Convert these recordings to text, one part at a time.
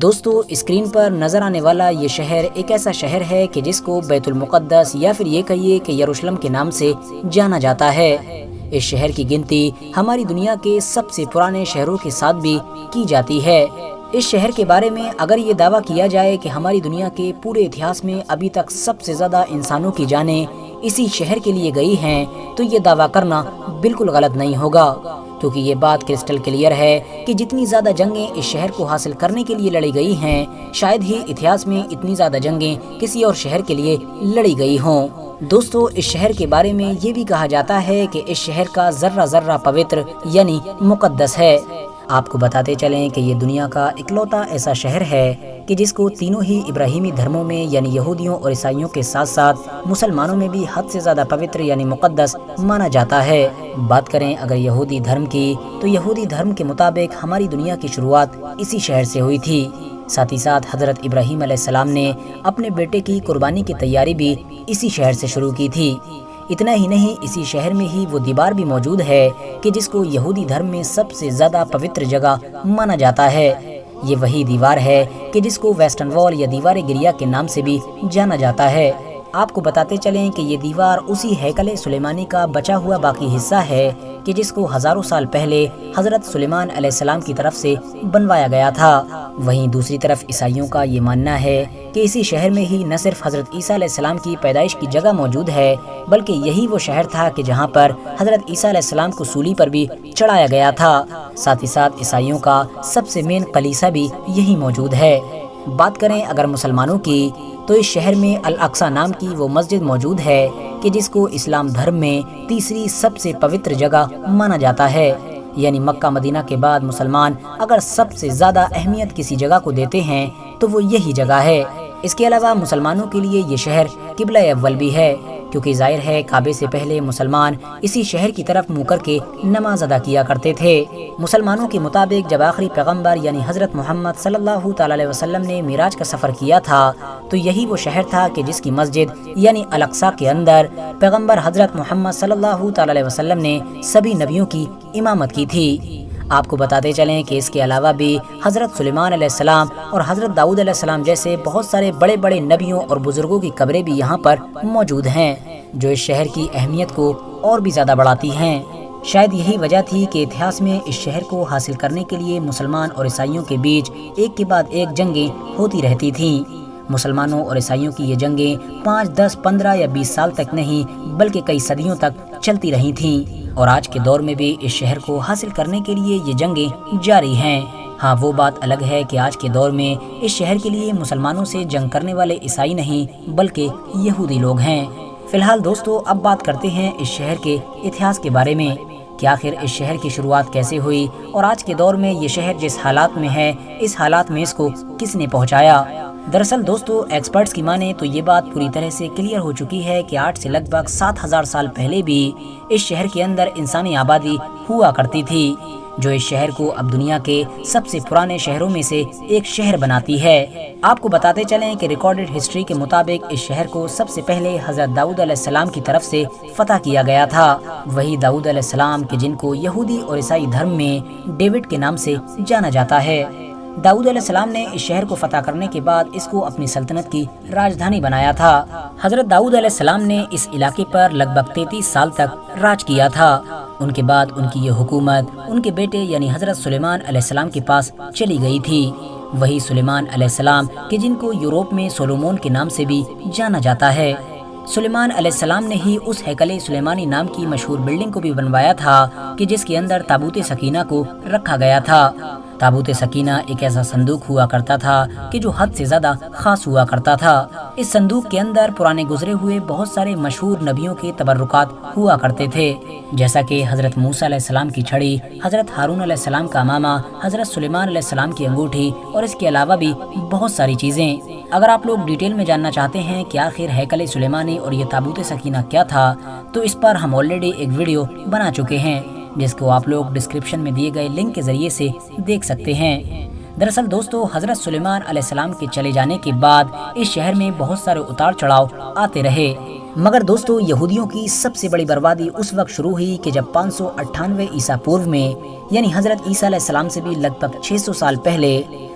دوستو اسکرین پر نظر آنے والا یہ شہر ایک ایسا شہر ہے کہ جس کو بیت المقدس یا پھر یہ کہیے کہ یروشلم کے نام سے جانا جاتا ہے۔ اس شہر کی گنتی ہماری دنیا کے سب سے پرانے شہروں کے ساتھ بھی کی جاتی ہے۔ اس شہر کے بارے میں اگر یہ دعویٰ کیا جائے کہ ہماری دنیا کے پورے اتہاس میں ابھی تک سب سے زیادہ انسانوں کی جانیں اسی شہر کے لیے گئی ہیں تو یہ دعویٰ کرنا بالکل غلط نہیں ہوگا، کیونکہ یہ بات کرسٹل کلیئر ہے کہ جتنی زیادہ جنگیں اس شہر کو حاصل کرنے کے لیے لڑی گئی ہیں، شاید ہی اتہاس میں اتنی زیادہ جنگیں کسی اور شہر کے لیے لڑی گئی ہوں۔ دوستو اس شہر کے بارے میں یہ بھی کہا جاتا ہے کہ اس شہر کا ذرہ ذرہ پوتر یعنی مقدس ہے۔ آپ کو بتاتے چلیں کہ یہ دنیا کا اکلوتا ایسا شہر ہے کہ جس کو تینوں ہی ابراہیمی دھرموں میں یعنی یہودیوں اور عیسائیوں کے ساتھ ساتھ مسلمانوں میں بھی حد سے زیادہ پوتر یعنی مقدس مانا جاتا ہے۔ بات کریں اگر یہودی دھرم کی تو یہودی دھرم کے مطابق ہماری دنیا کی شروعات اسی شہر سے ہوئی تھی۔ ساتھ ہی ساتھ حضرت ابراہیم علیہ السلام نے اپنے بیٹے کی قربانی کی تیاری بھی اسی شہر سے شروع کی تھی۔ اتنا ہی نہیں، اسی شہر میں ہی وہ دیوار بھی موجود ہے کہ جس کو یہودی دھرم میں سب سے زیادہ پوتر جگہ مانا جاتا ہے۔ یہ وہی دیوار ہے کہ جس کو ویسٹرن وال یا دیوار گریا کے نام سے بھی جانا جاتا ہے۔ آپ کو بتاتے چلیں کہ یہ دیوار اسی ہیکل سلیمانی کا بچا ہوا باقی حصہ ہے کہ جس کو ہزاروں سال پہلے حضرت سلیمان علیہ السلام کی طرف سے بنوایا گیا تھا۔ وہیں دوسری طرف عیسائیوں کا یہ ماننا ہے کہ اسی شہر میں ہی نہ صرف حضرت عیسیٰ علیہ السلام کی پیدائش کی جگہ موجود ہے بلکہ یہی وہ شہر تھا کہ جہاں پر حضرت عیسیٰ علیہ السلام کو سولی پر بھی چڑھایا گیا تھا۔ ساتھ ہی ساتھ عیسائیوں کا سب سے مین کلیسا بھی یہی موجود ہے۔ بات کریں اگر مسلمانوں کی تو اس شہر میں الاقصی نام کی وہ مسجد موجود ہے کہ جس کو اسلام دھرم میں تیسری سب سے پوتر جگہ مانا جاتا ہے۔ یعنی مکہ مدینہ کے بعد مسلمان اگر سب سے زیادہ اہمیت کسی جگہ کو دیتے ہیں تو وہ یہی جگہ ہے۔ اس کے علاوہ مسلمانوں کے لیے یہ شہر قبلہ اول بھی ہے، کیونکہ ظاہر ہے کعبے سے پہلے مسلمان اسی شہر کی طرف منہ کر کے نماز ادا کیا کرتے تھے۔ مسلمانوں کے مطابق جب آخری پیغمبر یعنی حضرت محمد صلی اللہ تعالی علیہ وسلم نے معراج کا سفر کیا تھا تو یہی وہ شہر تھا کہ جس کی مسجد یعنی الاقصی کے اندر پیغمبر حضرت محمد صلی اللہ تعالی علیہ وسلم نے سبھی نبیوں کی امامت کی تھی۔ آپ کو بتاتے چلیں کہ اس کے علاوہ بھی حضرت سلیمان علیہ السلام اور حضرت داؤد علیہ السلام جیسے بہت سارے بڑے بڑے نبیوں اور بزرگوں کی قبریں بھی یہاں پر موجود ہیں، جو اس شہر کی اہمیت کو اور بھی زیادہ بڑھاتی ہیں۔ شاید یہی وجہ تھی کہ اتہاس میں اس شہر کو حاصل کرنے کے لیے مسلمان اور عیسائیوں کے بیچ ایک کے بعد ایک جنگیں ہوتی رہتی تھیں۔ مسلمانوں اور عیسائیوں کی یہ جنگیں 5، 10، 15 یا 20 سال تک نہیں بلکہ کئی صدیوں تک چلتی رہی تھیں، اور آج کے دور میں بھی اس شہر کو حاصل کرنے کے لیے یہ جنگیں جاری ہیں۔ ہاں وہ بات الگ ہے کہ آج کے دور میں اس شہر کے لیے مسلمانوں سے جنگ کرنے والے عیسائی نہیں بلکہ یہودی لوگ ہیں۔ فی الحال دوستو اب بات کرتے ہیں اس شہر کے اتہاس کے بارے میں کہ آخر اس شہر کی شروعات کیسے ہوئی اور آج کے دور میں یہ شہر جس حالات میں ہے اس حالات میں اس کو کس نے پہنچایا۔ دراصل دوستو ایکسپرٹس کی مانیں تو یہ بات پوری طرح سے کلیئر ہو چکی ہے کہ 8 سے لگ بھگ 7000 سال پہلے بھی اس شہر کے اندر انسانی آبادی ہوا کرتی تھی، جو اس شہر کو اب دنیا کے سب سے پرانے شہروں میں سے ایک شہر بناتی ہے۔ آپ کو بتاتے چلیں کہ ریکارڈڈ ہسٹری کے مطابق اس شہر کو سب سے پہلے حضرت داؤد علیہ السلام کی طرف سے فتح کیا گیا تھا۔ وہی داؤد علیہ السلام کہ جن کو یہودی اور عیسائی دھرم میں ڈیوڈ کے نام سے جانا جاتا ہے۔ داؤد علیہ السلام نے اس شہر کو فتح کرنے کے بعد اس کو اپنی سلطنت کی راجدھانی بنایا تھا۔ حضرت داؤد علیہ السلام نے اس علاقے پر لگ بھگ 33 سال تک راج کیا تھا۔ ان کے بعد ان کی یہ حکومت ان کے بیٹے یعنی حضرت سلیمان علیہ السلام کے پاس چلی گئی تھی۔ وہی سلیمان علیہ السلام کہ جن کو یوروپ میں سولومون کے نام سے بھی جانا جاتا ہے۔ سلیمان علیہ السلام نے ہی اس ہیکل سلیمانی نام کی مشہور بلڈنگ کو بھی بنوایا تھا کہ جس کے اندر تابوت سکینہ کو رکھا گیا تھا۔ تابوت سکینہ ایک ایسا صندوق ہوا کرتا تھا کہ جو حد سے زیادہ خاص ہوا کرتا تھا۔ اس صندوق کے اندر پرانے گزرے ہوئے بہت سارے مشہور نبیوں کے تبرکات ہوا کرتے تھے، جیسا کہ حضرت موسیٰ علیہ السلام کی چھڑی، حضرت ہارون علیہ السلام کا امامہ، حضرت سلیمان علیہ السلام کی انگوٹھی اور اس کے علاوہ بھی بہت ساری چیزیں۔ اگر آپ لوگ ڈیٹیل میں جاننا چاہتے ہیں کہ آخر ہیکل سلیمانی اور یہ تابوت سکینہ کیا تھا تو اس پر ہم آلریڈی ایک ویڈیو بنا چکے ہیں، جس کو آپ لوگ ڈسکرپشن میں دیے گئے لنک کے ذریعے سے دیکھ سکتے ہیں۔ دراصل دوستو حضرت سلیمان علیہ السلام کے چلے جانے کے بعد اس شہر میں بہت سارے اتار چڑھاؤ آتے رہے، مگر دوستو یہودیوں کی سب سے بڑی بربادی اس وقت شروع ہوئی کہ جب 598 عیسیٰ پورو میں یعنی حضرت عیسیٰ علیہ السلام سے بھی لگ بھگ 600 سال پہلے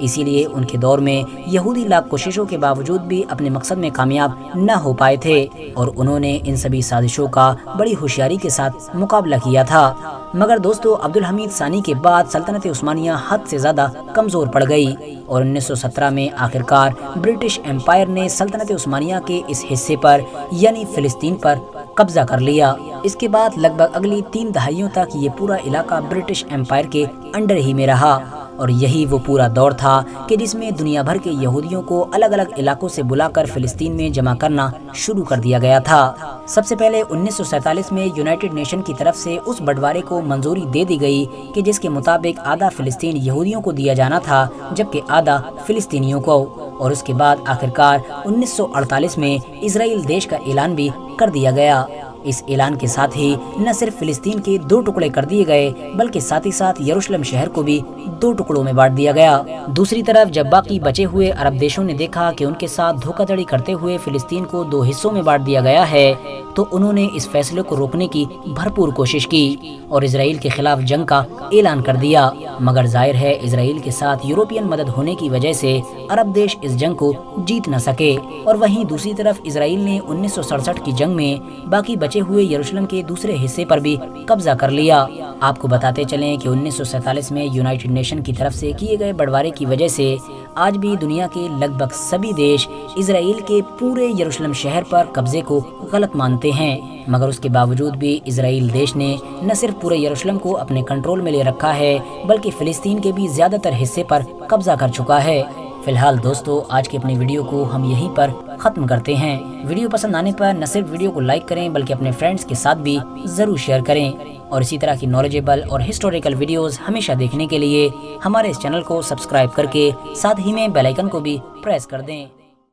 اسی لیے ان کے دور میں یہودی لاکھ کوششوں کے باوجود بھی اپنے مقصد میں کامیاب نہ ہو پائے تھے، اور انہوں نے ان سبھی سازشوں کا بڑی ہوشیاری کے ساتھ مقابلہ کیا تھا۔ مگر دوستو، عبدالحمید ثانی کے بعد سلطنت عثمانیہ حد سے زیادہ کمزور پڑ گئی، اور 1917 میں آخرکار برٹش امپائر نے سلطنت عثمانیہ کے اس حصے پر یعنی فلسطین پر قبضہ کر لیا۔ اس کے بعد لگ بھگ اگلی 3 دہائیوں تک یہ پورا علاقہ برٹش امپائر کے انڈر ہی میں رہا، اور یہی وہ پورا دور تھا کہ جس میں دنیا بھر کے یہودیوں کو الگ الگ علاقوں سے بلا کر فلسطین میں جمع کرنا شروع کر دیا گیا تھا۔ سب سے پہلے 1947 میں یونائٹڈ نیشن کی طرف سے اس بٹوارے کو منظوری دے دی گئی کہ جس کے مطابق آدھا فلسطین یہودیوں کو دیا جانا تھا جبکہ آدھا فلسطینیوں کو، اور اس کے بعد آخرکار 1948 میں اسرائیل دیش کا اعلان بھی کر دیا گیا۔ اس اعلان کے ساتھ ہی نہ صرف فلسطین کے 2 ٹکڑے کر دیے گئے بلکہ ساتھ ہی ساتھ یروشلم شہر کو بھی 2 ٹکڑوں میں بانٹ دیا گیا۔ دوسری طرف جب باقی بچے ہوئے عرب دیشوں نے دیکھا کہ ان کے ساتھ دھوکہ دھڑی کرتے ہوئے فلسطین کو 2 حصوں میں بانٹ دیا گیا ہے تو انہوں نے اس فیصلے کو روکنے کی بھرپور کوشش کی اور اسرائیل کے خلاف جنگ کا اعلان کر دیا، مگر ظاہر ہے اسرائیل کے ساتھ یورپین مدد ہونے کی وجہ سے عرب دیش اس جنگ کو جیت نہ سکے، اور وہیں دوسری طرف اسرائیل نے 1967 کی جنگ میں باقی بچے ہوئے یروشلم کے دوسرے حصے پر بھی قبضہ کر لیا۔ آپ کو بتاتے چلیں کہ 1947 میں یونائٹڈ نیشن کی طرف سے کیے گئے بٹوارے کی وجہ سے آج بھی دنیا کے لگ بھگ سبھی دیش اسرائیل کے پورے یروشلم شہر پر قبضے کو غلط مانتے ہیں، مگر اس کے باوجود بھی اسرائیل دیش نے نہ صرف پورے یروشلم کو اپنے کنٹرول میں لے رکھا ہے بلکہ فلسطین کے بھی زیادہ تر حصے پر قبضہ کر چکا ہے۔ فی الحال دوستو، آج کی اپنی ویڈیو کو ہم یہیں پر ختم کرتے ہیں۔ ویڈیو پسند آنے پر نہ صرف ویڈیو کو لائک کریں بلکہ اپنے فرینڈز کے ساتھ بھی ضرور شیئر کریں، اور اسی طرح کی نالجیبل اور ہسٹوریکل ویڈیوز ہمیشہ دیکھنے کے لیے ہمارے اس چینل کو سبسکرائب کر کے ساتھ ہی میں بیل آئیکن کو بھی پریس کر دیں۔